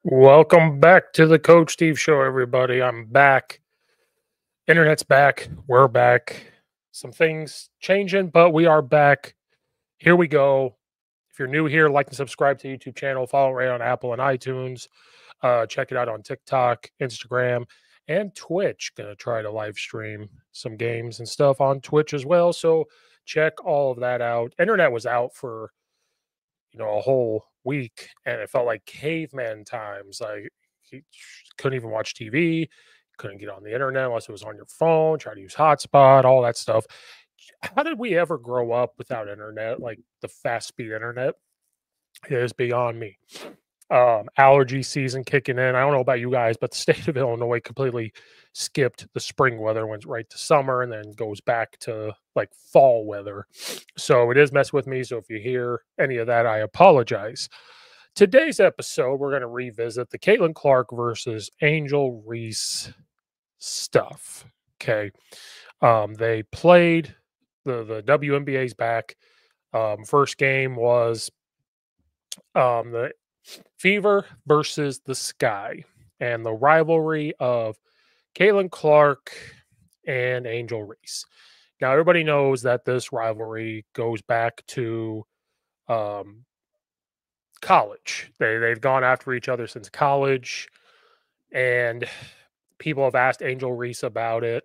Welcome back to the Coach Steve Show, everybody. I'm back. Internet's back. We're back. Some things changing, but we are back. Here we go. If you're new here, like and subscribe to the YouTube channel. Follow right on Apple and iTunes. Check it out on TikTok, Instagram, and Twitch. Gonna try to live stream some games and stuff on Twitch as well. So check all of that out. Internet was out for a whole week, and it felt like caveman times. Like you couldn't even watch TV, couldn't get on the internet unless it was on your phone. Try to use hotspot, all that stuff. How did we ever grow up without internet? Like the fast speed internet is beyond me. Allergy season kicking in. I don't know about you guys, but the state of Illinois completely skipped the spring weather, went right to summer, and then goes back to like fall weather. So it is messing with me. So if you hear any of that, I apologize. Today's episode, we're going to revisit the Caitlin Clark versus Angel Reese stuff. Okay. They played the WNBA's back. First game was the Fever versus the Sky, and the rivalry of Caitlin Clark and Angel Reese. Now, everybody knows that this rivalry goes back to college. They've gone after each other since college, and people have asked Angel Reese about it.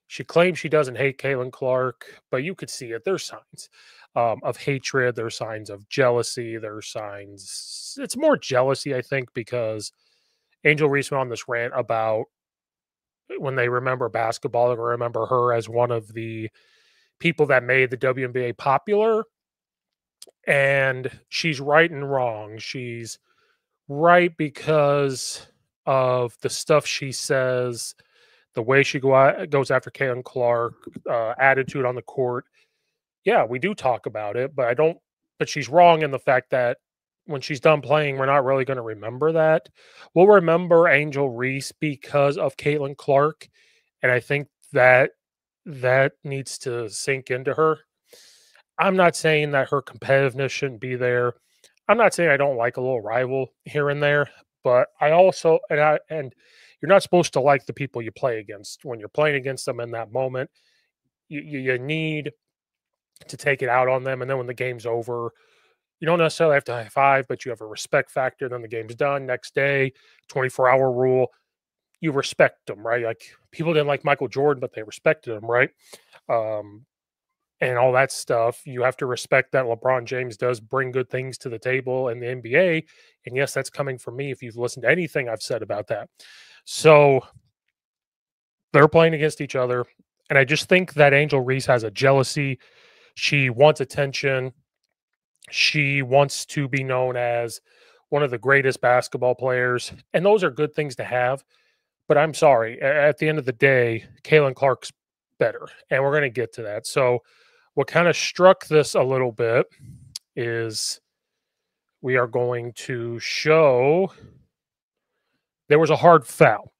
She claims she doesn't hate Caitlin Clark, but you could see it. There's signs of hatred. There's signs of jealousy. There's signs. It's more jealousy, I think, because Angel Reese went on this rant about when they remember basketball, they remember her as one of the people that made the WNBA popular. And she's right and wrong. She's right because of the stuff she says, the way she goes after Caitlin Clark, attitude on the court. Yeah, we do talk about it, but she's wrong in the fact that when she's done playing, we're not really going to remember that. We'll remember Angel Reese because of Caitlin Clark, and I think that needs to sink into her. I'm not saying that her competitiveness shouldn't be there. I'm not saying I don't like a little rival here and there, but I also and you're not supposed to like the people you play against. When you're playing against them in that moment, you need to take it out on them, and then when the game's over, you don't necessarily have to high five, but you have a respect factor. Then the game's done. Next day, 24-hour rule, you respect them, right? Like people didn't like Michael Jordan, but they respected him, right? And all that stuff. You have to respect that LeBron James does bring good things to the table in the NBA. And yes, that's coming from me if you've listened to anything I've said about that. So they're playing against each other. And I just think that Angel Reese has a jealousy. She wants attention. She wants to be known as one of the greatest basketball players. And those are good things to have. But I'm sorry. At the end of the day, Caitlin Clark's better. And we're going to get to that. So what kind of struck this a little bit is we are going to show there was a hard foul.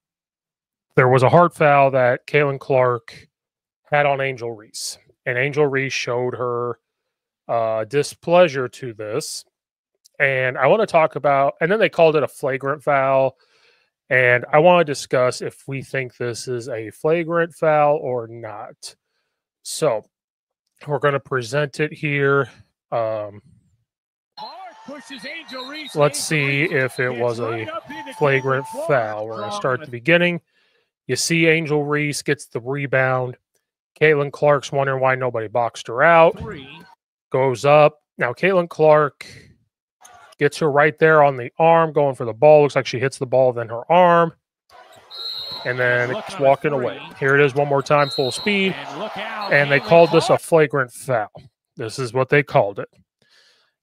There was a hard foul that Caitlin Clark had on Angel Reese. And Angel Reese showed her displeasure to this. And I want to talk about, and then they called it a flagrant foul. And I want to discuss if we think this is a flagrant foul or not. So we're going to present it here. Let's see if it was a flagrant foul. We're going to start at the beginning. You see Angel Reese gets the rebound. Caitlin Clark's wondering why nobody boxed her out. Goes up. Now Caitlin Clark gets her right there on the arm, going for the ball. Looks like she hits the ball, then her arm. And then it's walking away. Here it is one more time, full speed. And they called this a flagrant foul. This is what they called it.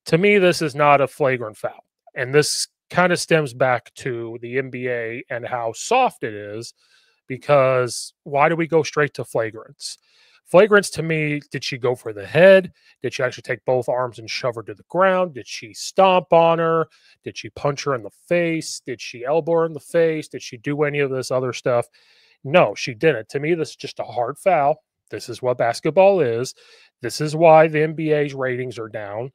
To me, this is not a flagrant foul. And this kind of stems back to the NBA and how soft it is, because why do we go straight to flagrants? Flagrants to me, did she go for the head? Did she actually take both arms and shove her to the ground? Did she stomp on her? Did she punch her in the face? Did she elbow her in the face? Did she do any of this other stuff? No, she didn't. To me, this is just a hard foul. This is what basketball is. This is why the NBA's ratings are down.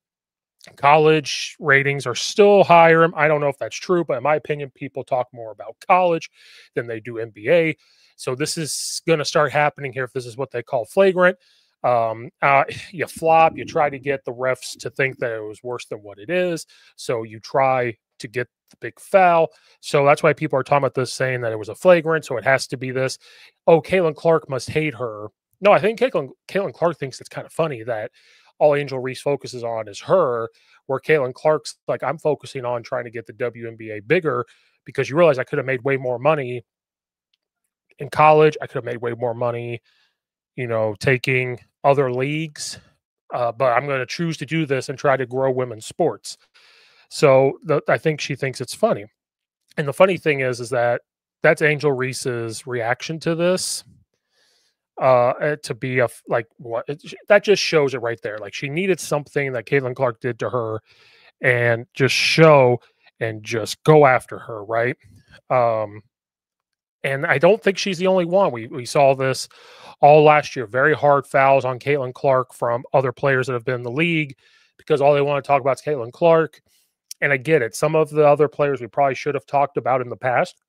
College ratings are still higher. I don't know if that's true, but in my opinion, people talk more about college than they do NBA. So this is going to start happening here if this is what they call flagrant. You flop, you try to get the refs to think that it was worse than what it is. So you try to get the big foul. So that's why people are talking about this, saying that it was a flagrant. So it has to be this. Oh, Caitlin Clark must hate her. No, I think Caitlin Clark thinks it's kind of funny that all Angel Reese focuses on is her, where Caitlin Clark's like, I'm focusing on trying to get the WNBA bigger because you realize I could have made way more money in college. I could have made way more money, taking other leagues. But I'm going to choose to do this and try to grow women's sports. So I think she thinks it's funny. And the funny thing is that that's Angel Reese's reaction to this. To be that just shows it right there. Like, she needed something that Caitlin Clark did to her and just show and just go after her, right? And I don't think she's the only one. We saw this all last year. Very hard fouls on Caitlin Clark from other players that have been in the league because all they want to talk about is Caitlin Clark. And I get it. Some of the other players we probably should have talked about in the past.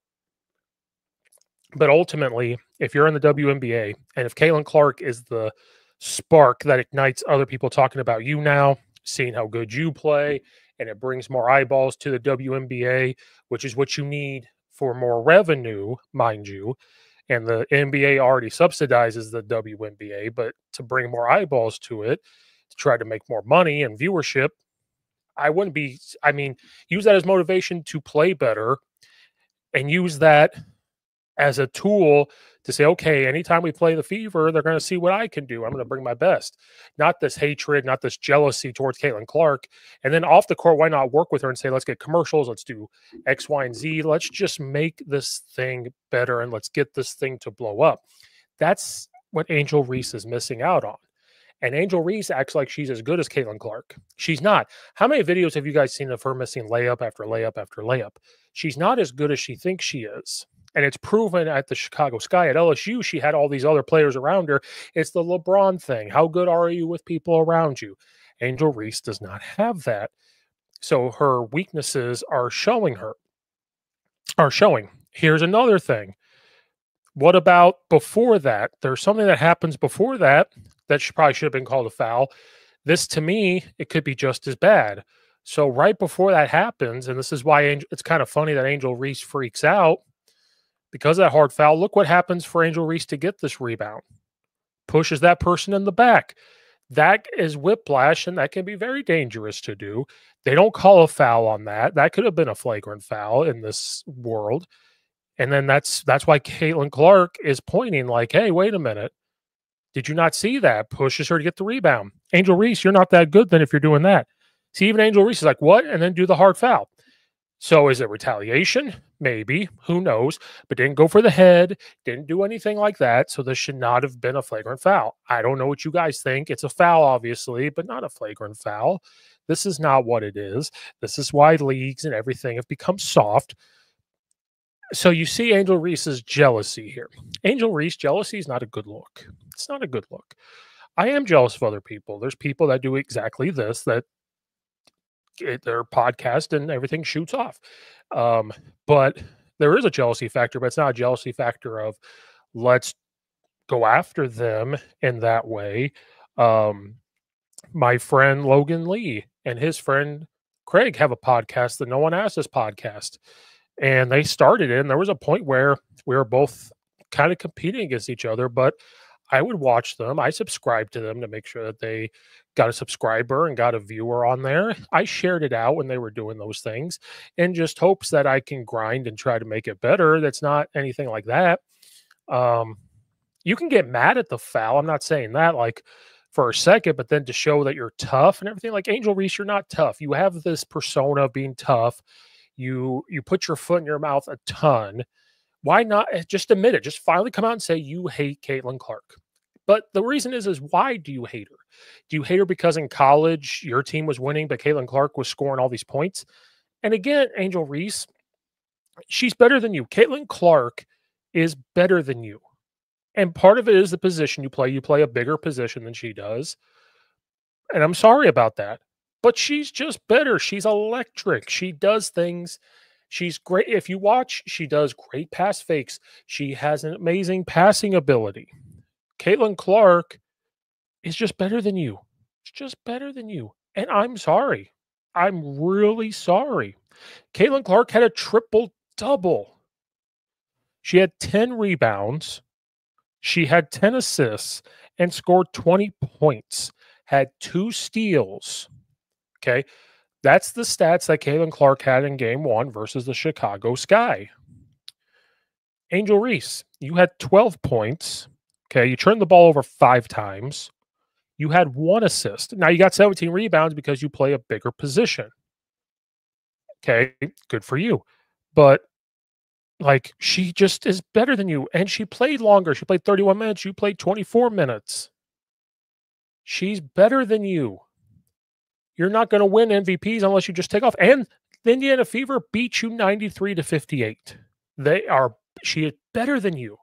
But ultimately, if you're in the WNBA and if Caitlin Clark is the spark that ignites other people talking about you now, seeing how good you play, and it brings more eyeballs to the WNBA, which is what you need for more revenue, mind you. And the NBA already subsidizes the WNBA, but to bring more eyeballs to it, to try to make more money and viewership, use that as motivation to play better and use that as a tool to say, okay, anytime we play the Fever, they're going to see what I can do. I'm going to bring my best. Not this hatred, not this jealousy towards Caitlin Clark. And then off the court, why not work with her and say, let's get commercials, let's do X, Y, and Z. Let's just make this thing better and let's get this thing to blow up. That's what Angel Reese is missing out on. And Angel Reese acts like she's as good as Caitlin Clark. She's not. How many videos have you guys seen of her missing layup after layup after layup? She's not as good as she thinks she is. And it's proven at the Chicago Sky. At LSU, she had all these other players around her. It's the LeBron thing. How good are you with people around you? Angel Reese does not have that. So her weaknesses are showing. Here's another thing. What about before that? There's something that happens before that probably should have been called a foul. This, to me, it could be just as bad. So right before that happens, and this is why it's kind of funny that Angel Reese freaks out, because of that hard foul. Look what happens for Angel Reese to get this rebound. Pushes that person in the back. That is whiplash, and that can be very dangerous to do. They don't call a foul on that. That could have been a flagrant foul in this world. And then that's why Caitlin Clark is pointing like, hey, wait a minute. Did you not see that? Pushes her to get the rebound. Angel Reese, you're not that good then if you're doing that. See, even Angel Reese is like, what? And then do the hard foul. So is it retaliation? Maybe. Who knows? But didn't go for the head. Didn't do anything like that. So this should not have been a flagrant foul. I don't know what you guys think. It's a foul, obviously, but not a flagrant foul. This is not what it is. This is why leagues and everything have become soft. So you see Angel Reese's jealousy here. Angel Reese, jealousy is not a good look. It's not a good look. I am jealous of other people. There's people that do exactly this, that their podcast and everything shoots off. But there is a jealousy factor, but it's not a jealousy factor of let's go after them in that way. My friend Logan Lee and his friend Craig have a podcast that no one asked this podcast. And they started it, and there was a point where we were both kind of competing against each other, but I would watch them. I subscribed to them to make sure that they got a subscriber and got a viewer on there. I shared it out when they were doing those things in just hopes that I can grind and try to make it better. That's not anything like that. You can get mad at the foul. I'm not saying that like for a second, but then to show that you're tough and everything, like Angel Reese, you're not tough. You have this persona of being tough. You put your foot in your mouth a ton. Why not just admit it? Just finally come out and say you hate Caitlin Clark. But the reason is why do you hate her? Do you hate her because in college your team was winning, but Caitlin Clark was scoring all these points? And again, Angel Reese, she's better than you. Caitlin Clark is better than you. And part of it is the position you play. You play a bigger position than she does. And I'm sorry about that. But she's just better. She's electric. She does things. She's great. If you watch, she does great pass fakes. She has an amazing passing ability. Caitlin Clark is just better than you. It's just better than you. And I'm sorry. I'm really sorry. Caitlin Clark had a triple double. She had 10 rebounds. She had 10 assists and scored 20 points, had 2 steals. Okay. That's the stats that Caitlin Clark had in game 1 versus the Chicago Sky. Angel Reese, you had 12 points. Okay. You turned the ball over 5 times. You had 1 assist. Now you got 17 rebounds because you play a bigger position. Okay. Good for you. But like, she just is better than you, and she played longer. She played 31 minutes. You played 24 minutes. She's better than you. You're not going to win MVPs unless you just take off. And the Indiana Fever beat you 93-58. She is better than you.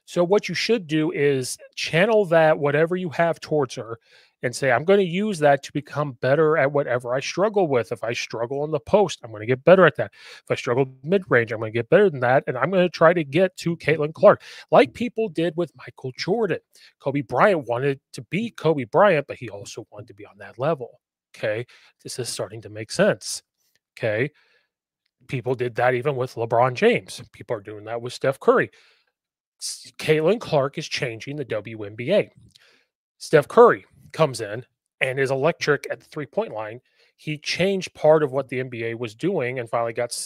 So what you should do is channel that, whatever you have, towards her and say, I'm going to use that to become better at whatever I struggle with. If I struggle in the post, I'm going to get better at that. If I struggle mid-range, I'm going to get better than that. And I'm going to try to get to Caitlin Clark, like people did with Michael Jordan. Kobe Bryant wanted to be Kobe Bryant, but he also wanted to be on that level. Okay. This is starting to make sense. Okay. People did that even with LeBron James. People are doing that with Steph Curry. Caitlin Clark is changing the WNBA. Steph Curry comes in and is electric at the three-point line. He changed part of what the NBA was doing and finally got,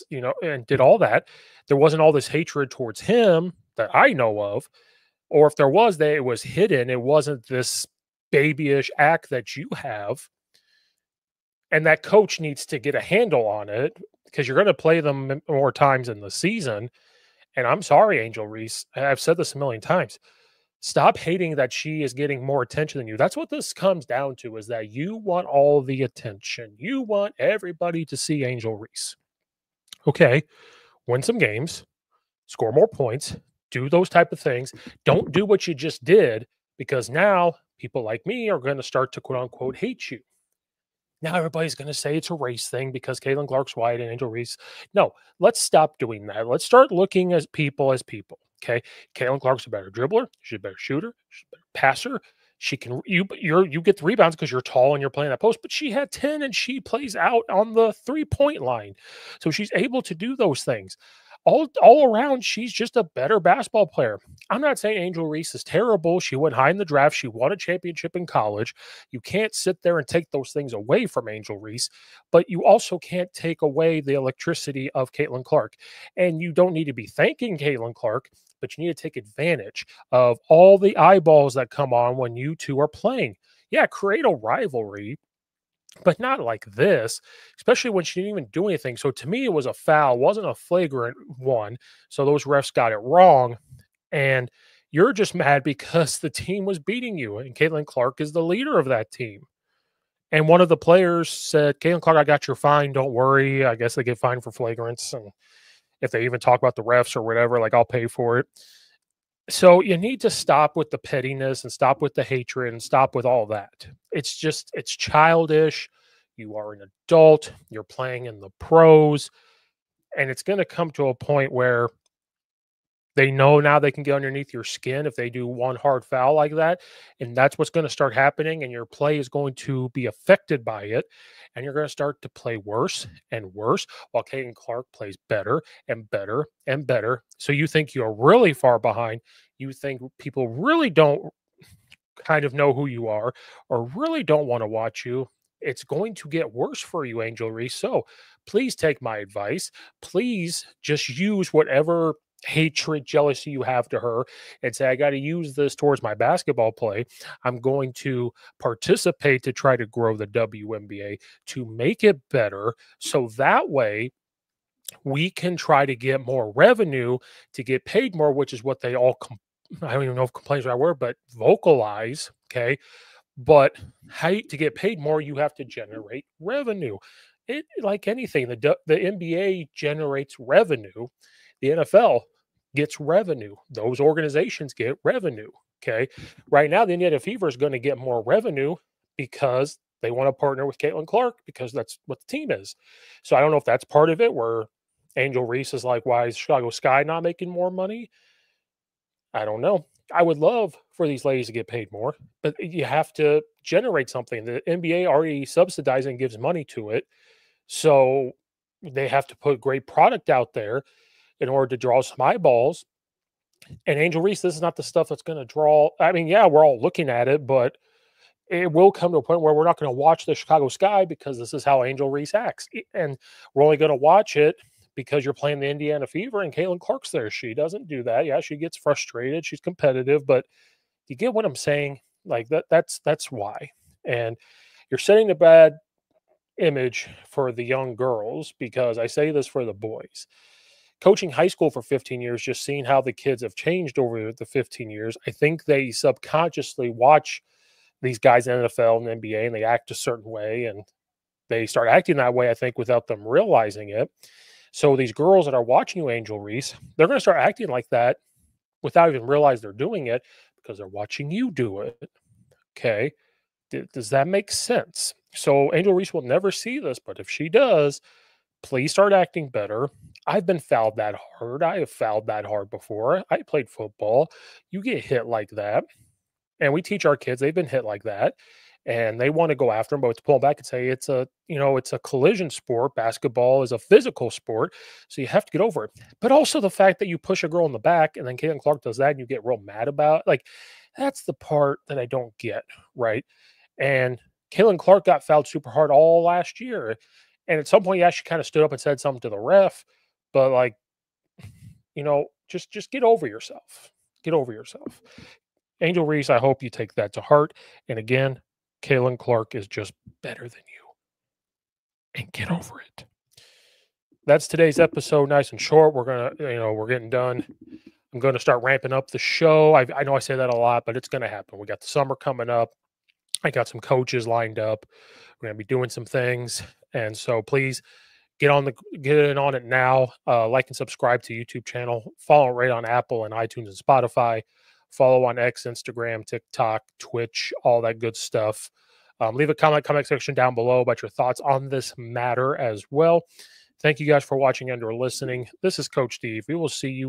and did all that. There wasn't all this hatred towards him that I know of, or if there was, it was hidden. It wasn't this babyish act that you have. And that coach needs to get a handle on it, because you're going to play them more times in the season. And I'm sorry, Angel Reese, I've said this a million times. Stop hating that she is getting more attention than you. That's what this comes down to, is that you want all the attention. You want everybody to see Angel Reese. Okay, win some games, score more points, do those type of things. Don't do what you just did, because now people like me are going to start to quote unquote hate you. Now everybody's going to say it's a race thing because Caitlin Clark's white and Angel Reese. No, let's stop doing that. Let's start looking as people. Okay, Caitlin Clark's a better dribbler. She's a better shooter. She's a better passer. She can you get the rebounds because you're tall and you're playing that post. But she had 10 and she plays out on the 3-point line, so she's able to do those things. All around, she's just a better basketball player. I'm not saying Angel Reese is terrible. She went high in the draft. She won a championship in college. You can't sit there and take those things away from Angel Reese, but you also can't take away the electricity of Caitlin Clark. And you don't need to be thanking Caitlin Clark, but you need to take advantage of all the eyeballs that come on when you two are playing. Yeah, create a rivalry, but not like this, especially when she didn't even do anything. So to me, it was a foul, wasn't a flagrant one. So those refs got it wrong. And you're just mad because the team was beating you. And Caitlin Clark is the leader of that team. And one of the players said, Caitlin Clark, I got your fine. Don't worry. I guess they get fined for flagrants. And if they even talk about the refs or whatever, like, I'll pay for it. So you need to stop with the pettiness and stop with the hatred and stop with all that. It's childish. You are an adult. You're playing in the pros. And it's going to come to a point where they know now they can get underneath your skin if they do one hard foul like that. And that's what's going to start happening. And your play is going to be affected by it. And you're going to start to play worse and worse while Caitlin Clark plays better and better and better. So you think you're really far behind. You think people really don't kind of know who you are or really don't want to watch you. It's going to get worse for you, Angel Reese. So please take my advice. Please just use whatever hatred, jealousy you have to her and say, I got to use this towards my basketball play. I'm going to participate to try to grow the WNBA, to make it better. So that way we can try to get more revenue, to get paid more, which is what they all, I don't even know if complaints are that word, but vocalize. Okay. But to get paid more, you have to generate revenue. Like anything, the NBA generates revenue. The NFL gets revenue. Those organizations get revenue. Okay. Right now, the Indiana Fever is going to get more revenue because they want to partner with Caitlin Clark because that's what the team is. So I don't know if that's part of it where Angel Reese is like, why is Chicago Sky not making more money? I don't know. I would love for these ladies to get paid more, but you have to generate something. The NBA already subsidizing gives money to it. So they have to put great product out there in order to draw some eyeballs. And Angel Reese, this is not the stuff that's going to draw. I mean, yeah, we're all looking at it, but it will come to a point where we're not going to watch the Chicago Sky because this is how Angel Reese acts. And we're only going to watch it because you're playing the Indiana Fever and Caitlin Clark's there. She doesn't do that. Yeah, she gets frustrated. She's competitive, but you get what I'm saying? Like that's why. And you're setting a bad image for the young girls because I say this for the boys. Coaching high school for 15 years, just seeing how the kids have changed over the 15 years, I think they subconsciously watch these guys in the NFL and NBA and they act a certain way and they start acting that way, I think, without them realizing it. So these girls that are watching you, Angel Reese, they're going to start acting like that without even realize they're doing it because they're watching you do it. Okay. Does that make sense? So Angel Reese will never see this, but if she does, please start acting better. I've been fouled that hard. I have fouled that hard before. I played football. You get hit like that. And we teach our kids, they've been hit like that. And they want to go after them, but to pull back and say it's a, it's a collision sport. Basketball is a physical sport. So you have to get over it. But also the fact that you push a girl in the back and then Caitlin Clark does that and you get real mad about it, like that's the part that I don't get, right? And Caitlin Clark got fouled super hard all last year. And at some point, yeah, she kind of stood up and said something to the ref, but like, just get over yourself. Get over yourself. Angel Reese, I hope you take that to heart. And again, Caitlin Clark is just better than you. And get over it. That's today's episode. Nice and short. We're getting done. I'm going to start ramping up the show. I know I say that a lot, but it's going to happen. We got the summer coming up. I got some coaches lined up. We're going to be doing some things. And so please get in on it now. Like and subscribe to YouTube channel. Follow it right on Apple and iTunes and Spotify. Follow on X, Instagram, TikTok, Twitch, all that good stuff. Leave a comment section down below about your thoughts on this matter as well. Thank you guys for watching and or listening. This is Coach Steve. We will see you